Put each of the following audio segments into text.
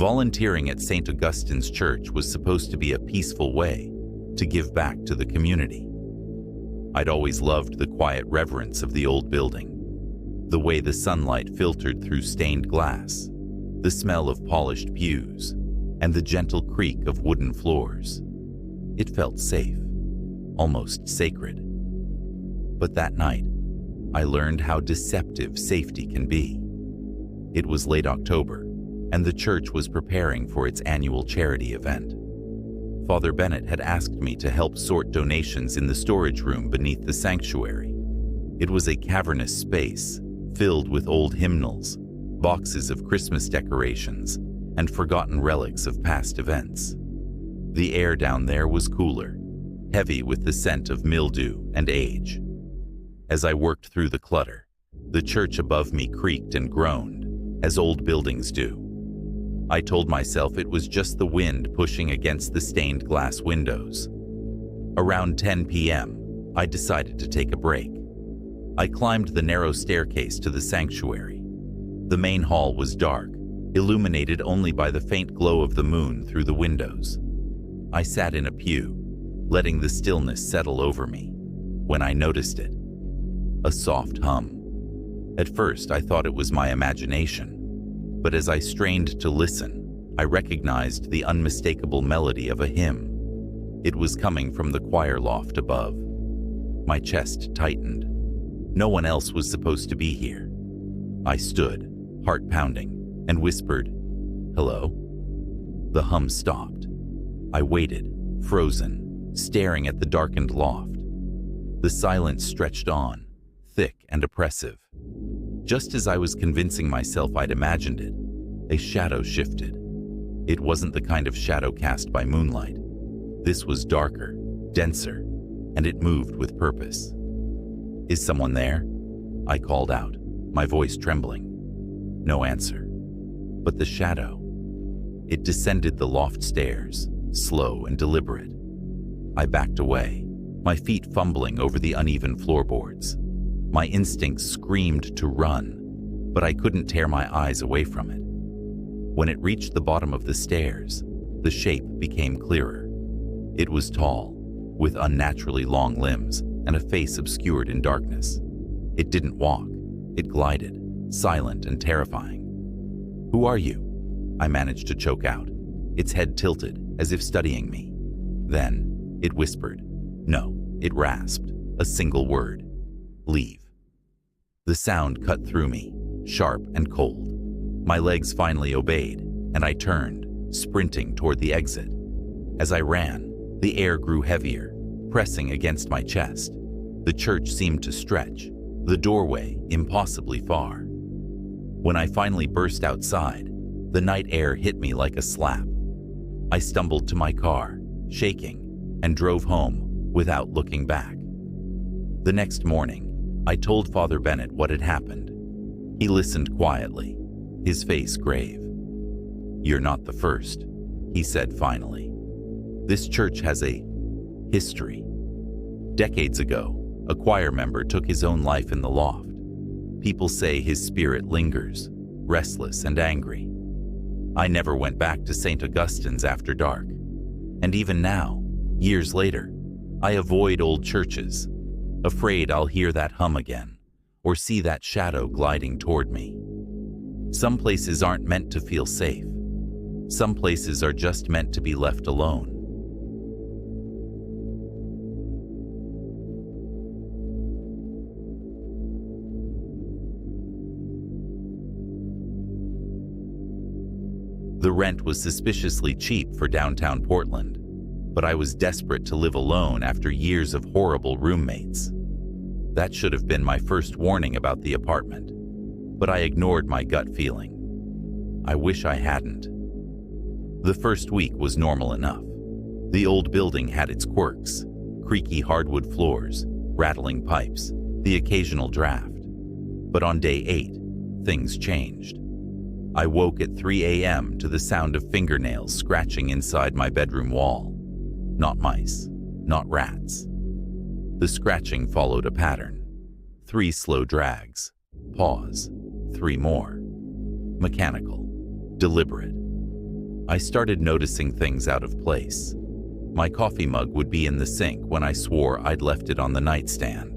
Volunteering at St. Augustine's Church was supposed to be a peaceful way to give back to the community. I'd always loved the quiet reverence of the old building, the way the sunlight filtered through stained glass, the smell of polished pews, and the gentle creak of wooden floors. It felt safe, almost sacred. But that night, I learned how deceptive safety can be. It was late October, and the church was preparing for its annual charity event. Father Bennett had asked me to help sort donations in the storage room beneath the sanctuary. It was a cavernous space filled with old hymnals, boxes of Christmas decorations, and forgotten relics of past events. The air down there was cooler, heavy with the scent of mildew and age. As I worked through the clutter, the church above me creaked and groaned, as old buildings do. I told myself it was just the wind pushing against the stained glass windows. Around 10 p.m., I decided to take a break. I climbed the narrow staircase to the sanctuary. The main hall was dark, illuminated only by the faint glow of the moon through the windows. I sat in a pew, letting the stillness settle over me, when I noticed it. A soft hum. At first, I thought it was my imagination, but as I strained to listen, I recognized the unmistakable melody of a hymn. It was coming from the choir loft above. My chest tightened. No one else was supposed to be here. I stood, heart pounding, and whispered, "Hello?" The hum stopped. I waited, frozen, staring at the darkened loft. The silence stretched on, thick and oppressive. Just as I was convincing myself I'd imagined it, a shadow shifted. It wasn't the kind of shadow cast by moonlight. This was darker, denser, and it moved with purpose. "Is someone there?" I called out, my voice trembling. No answer. But the shadow. It descended the loft stairs, slow and deliberate. I backed away, my feet fumbling over the uneven floorboards. My instincts screamed to run, but I couldn't tear my eyes away from it. When it reached the bottom of the stairs, the shape became clearer. It was tall, with unnaturally long limbs and a face obscured in darkness. It didn't walk. It glided, silent and terrifying. "Who are you?" I managed to choke out, its head tilted as if studying me. Then it whispered. No, it rasped, a single word. "Leave." The sound cut through me, sharp and cold. My legs finally obeyed, and I turned, sprinting toward the exit. As I ran, the air grew heavier, pressing against my chest. The church seemed to stretch, the doorway impossibly far. When I finally burst outside, the night air hit me like a slap. I stumbled to my car, shaking, and drove home without looking back. The next morning, I told Father Bennett what had happened. He listened quietly, his face grave. "You're not the first," he said finally. "This church has a history. Decades ago, a choir member took his own life in the loft. People say his spirit lingers, restless and angry. I never went back to St. Augustine's after dark. And even now, years later, I avoid old churches, afraid I'll hear that hum again, or see that shadow gliding toward me. Some places aren't meant to feel safe. Some places are just meant to be left alone." The rent was suspiciously cheap for downtown Portland, but I was desperate to live alone after years of horrible roommates. That should have been my first warning about the apartment, but I ignored my gut feeling. I wish I hadn't. The first week was normal enough. The old building had its quirks: creaky hardwood floors, rattling pipes, the occasional draft. But on day 8, things changed. I woke at 3 a.m. to the sound of fingernails scratching inside my bedroom wall. Not mice, not rats. The scratching followed a pattern. 3 slow drags. Pause. 3 more. Mechanical. Deliberate. I started noticing things out of place. My coffee mug would be in the sink when I swore I'd left it on the nightstand.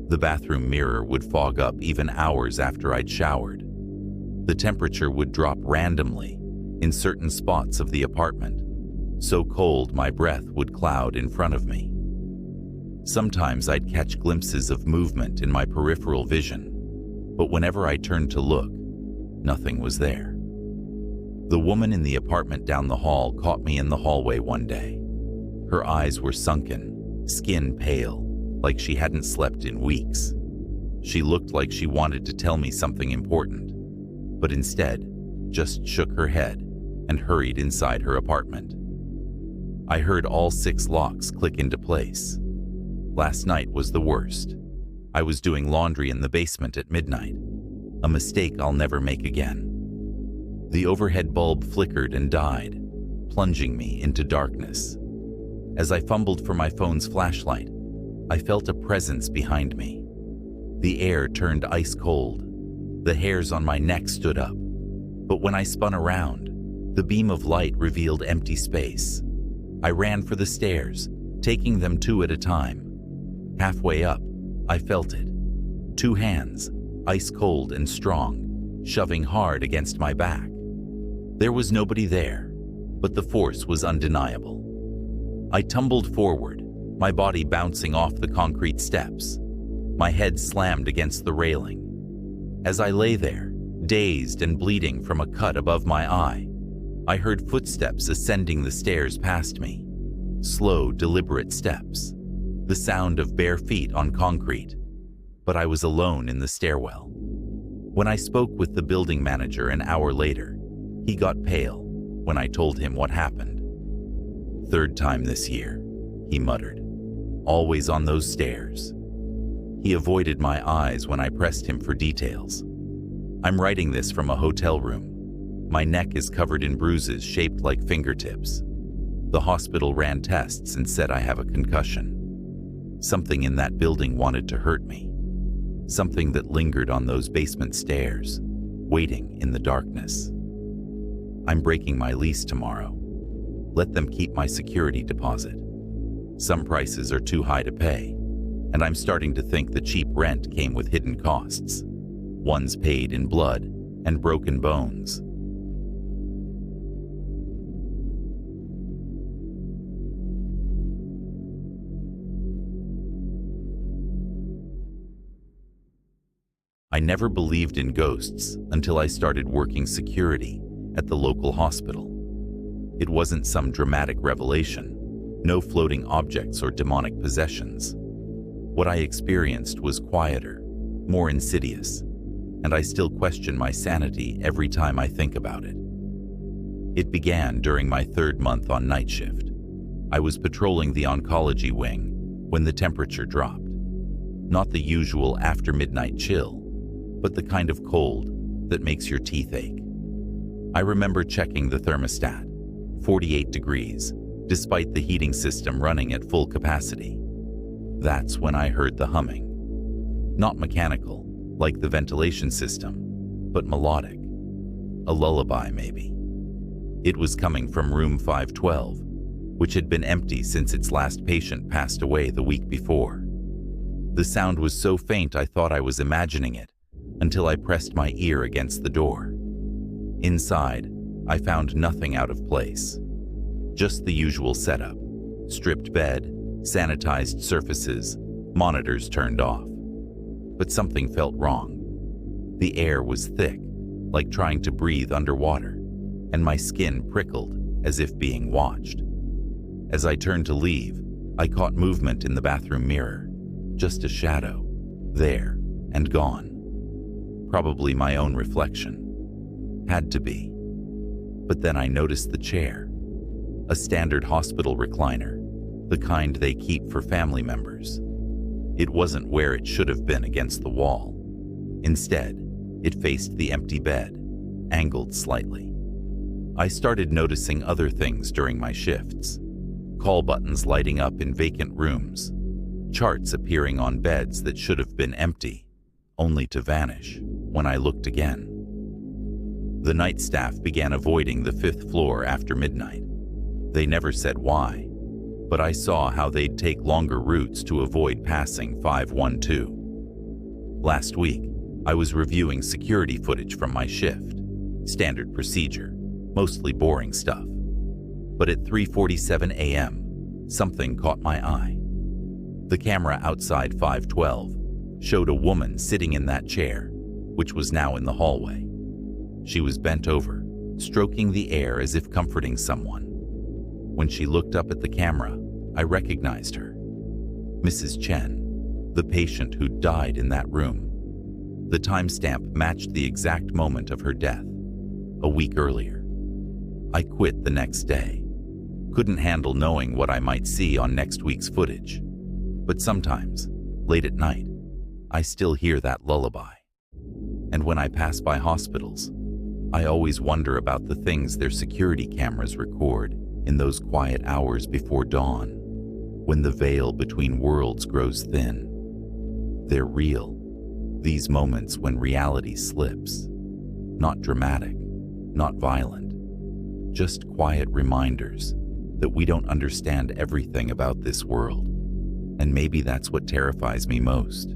The bathroom mirror would fog up even hours after I'd showered. The temperature would drop randomly in certain spots of the apartment, so cold my breath would cloud in front of me. Sometimes I'd catch glimpses of movement in my peripheral vision, but whenever I turned to look, nothing was there. The woman in the apartment down the hall caught me in the hallway one day. Her eyes were sunken, skin pale, like she hadn't slept in weeks. She looked like she wanted to tell me something important, but instead just shook her head and hurried inside her apartment. I heard all 6 locks click into place. Last night was the worst. I was doing laundry in the basement at midnight, a mistake I'll never make again. The overhead bulb flickered and died, plunging me into darkness. As I fumbled for my phone's flashlight, I felt a presence behind me. The air turned ice cold. The hairs on my neck stood up. But when I spun around, the beam of light revealed empty space. I ran for the stairs, taking them 2 at a time. Halfway up, I felt it. 2 hands, ice cold and strong, shoving hard against my back. There was nobody there, but the force was undeniable. I tumbled forward, my body bouncing off the concrete steps. My head slammed against the railing. As I lay there, dazed and bleeding from a cut above my eye, I heard footsteps ascending the stairs past me. Slow, deliberate steps. The sound of bare feet on concrete. But I was alone in the stairwell. When I spoke with the building manager an hour later, he got pale when I told him what happened. "3rd time this year," he muttered. "Always on those stairs." He avoided my eyes when I pressed him for details. I'm writing this from a hotel room. My neck is covered in bruises shaped like fingertips. The hospital ran tests and said I have a concussion. Something in that building wanted to hurt me. Something that lingered on those basement stairs, waiting in the darkness. I'm breaking my lease tomorrow. Let them keep my security deposit. Some prices are too high to pay, and I'm starting to think the cheap rent came with hidden costs. Ones paid in blood and broken bones. I never believed in ghosts until I started working security at the local hospital. It wasn't some dramatic revelation, no floating objects or demonic possessions. What I experienced was quieter, more insidious, and I still question my sanity every time I think about it. It began during my 3rd month on night shift. I was patrolling the oncology wing when the temperature dropped. Not the usual after-midnight chill, but the kind of cold that makes your teeth ache. I remember checking the thermostat, 48 degrees, despite the heating system running at full capacity. That's when I heard the humming. Not mechanical, like the ventilation system, but melodic. A lullaby, maybe. It was coming from room 512, which had been empty since its last patient passed away the week before. The sound was so faint I thought I was imagining it, until I pressed my ear against the door. Inside, I found nothing out of place. Just the usual setup. Stripped bed, sanitized surfaces, monitors turned off. But something felt wrong. The air was thick, like trying to breathe underwater, and my skin prickled as if being watched. As I turned to leave, I caught movement in the bathroom mirror. Just a shadow, there and gone. Probably my own reflection. Had to be. But then I noticed the chair. A standard hospital recliner, the kind they keep for family members. It wasn't where it should have been against the wall. Instead, it faced the empty bed, angled slightly. I started noticing other things during my shifts. Call buttons lighting up in vacant rooms. Charts appearing on beds that should have been empty, only to vanish when I looked again. The night staff began avoiding the 5th floor after midnight. They never said why, but I saw how they'd take longer routes to avoid passing 512. Last week, I was reviewing security footage from my shift. Standard procedure, mostly boring stuff. But at 3:47 a.m., something caught my eye. The camera outside 512 showed a woman sitting in that chair, which was now in the hallway. She was bent over, stroking the air as if comforting someone. When she looked up at the camera, I recognized her. Mrs. Chen, the patient who died in that room. The timestamp matched the exact moment of her death, a week earlier. I quit the next day. Couldn't handle knowing what I might see on next week's footage. But sometimes, late at night, I still hear that lullaby. And when I pass by hospitals, I always wonder about the things their security cameras record in those quiet hours before dawn, when the veil between worlds grows thin. They're real, these moments when reality slips. Not dramatic, not violent, just quiet reminders that we don't understand everything about this world. And maybe that's what terrifies me most.